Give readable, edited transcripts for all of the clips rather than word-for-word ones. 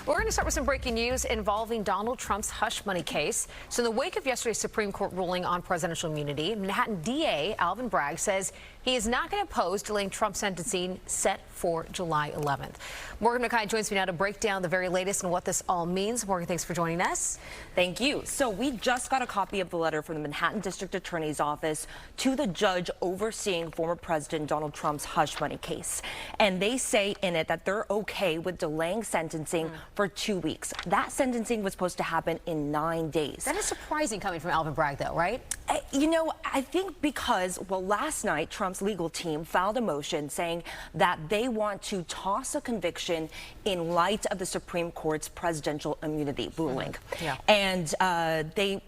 We're going to start with some breaking news involving Donald Trump's hush money case. So in the wake of yesterday's Supreme Court ruling on presidential immunity, Manhattan DA Alvin Bragg says he is not going to oppose delaying Trump's sentencing set for July 11th. Morgan McKay joins me now to break down the very latest and what this all means. Morgan, thanks for joining us. Thank you. So we just got a copy of the letter from the Manhattan District Attorney's office to the judge overseeing former President Donald Trump's hush money case. And they say in it that they're okay with delaying sentencing for 2 weeks. That sentencing was supposed to happen in 9 days. That is surprising coming from Alvin Bragg, though, right? You know, I think because, well, last night, Trump's legal team filed a motion saying that they want to toss a conviction in light of the Supreme Court's presidential immunity ruling. Yeah. And they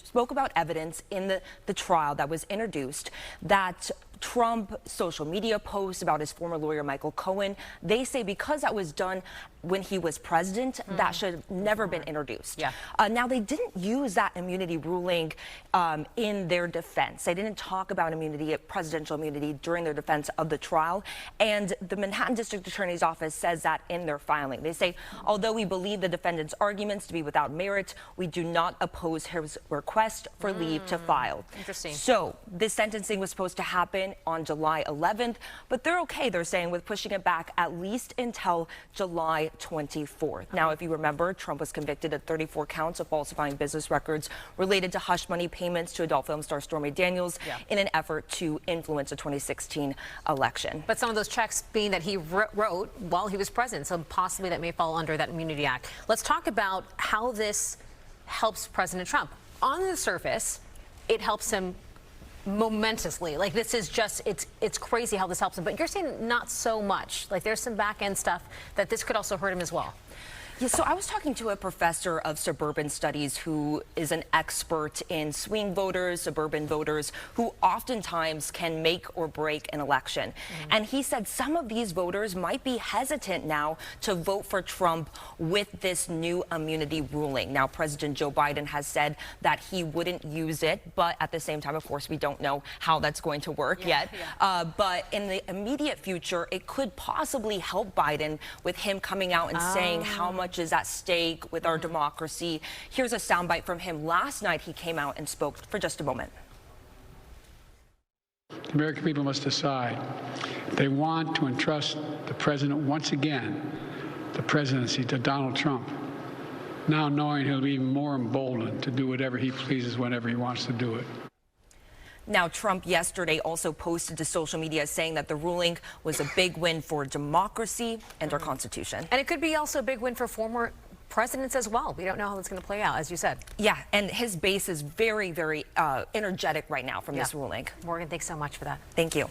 spoke about evidence in the trial that was introduced that Trump social media posts about his former lawyer Michael Cohen. They say because that was done when he was president, that should have never been introduced. Yeah. Now, they didn't use that immunity ruling in their defense. They didn't talk about immunity, presidential immunity, during their defense of the trial. And the Manhattan District Attorney's office says that in their filing. They say, although we believe the defendant's arguments to be without merit, we do not oppose his request for leave to file. Interesting. So this sentencing was supposed to happen on July 11th, but they're okay, they're saying, with pushing it back at least until July 24th. Now, if you remember, Trump was convicted of 34 counts of falsifying business records related to hush money payments to adult film star Stormy Daniels in an effort to influence the 2016 election. But some of those checks being that he wrote while he was president, so possibly that may fall under that Immunity Act. Let's talk about how this helps President Trump. On the surface, it helps him momentously. Like, this is just, it's crazy how this helps him. But you're saying not so much. Like, there's some back end stuff that this could also hurt him as well. Yeah, so I was talking to a professor of suburban studies who is an expert in swing voters, suburban voters, who oftentimes can make or break an election. And he said some of these voters might be hesitant now to vote for Trump with this new immunity ruling. Now, President Joe Biden has said that he wouldn't use it, but at the same time, of course, we don't know how that's going to work yet. But in the immediate future, it could possibly help Biden with him coming out and saying how much is at stake with our democracy. Here's a soundbite from him last night. He came out and spoke for just a moment. The American people must decide. They want to entrust the president once again, the presidency, to Donald Trump, now knowing he'll be even more emboldened to do whatever he pleases whenever he wants to do it. Now, Trump yesterday also posted to social media saying that the ruling was a big win for democracy and our Constitution. And it could be also a big win for former presidents as well. We don't know how that's going to play out, as you said. Yeah, and his base is very, very energetic right now from this ruling. Morgan, thanks so much for that. Thank you.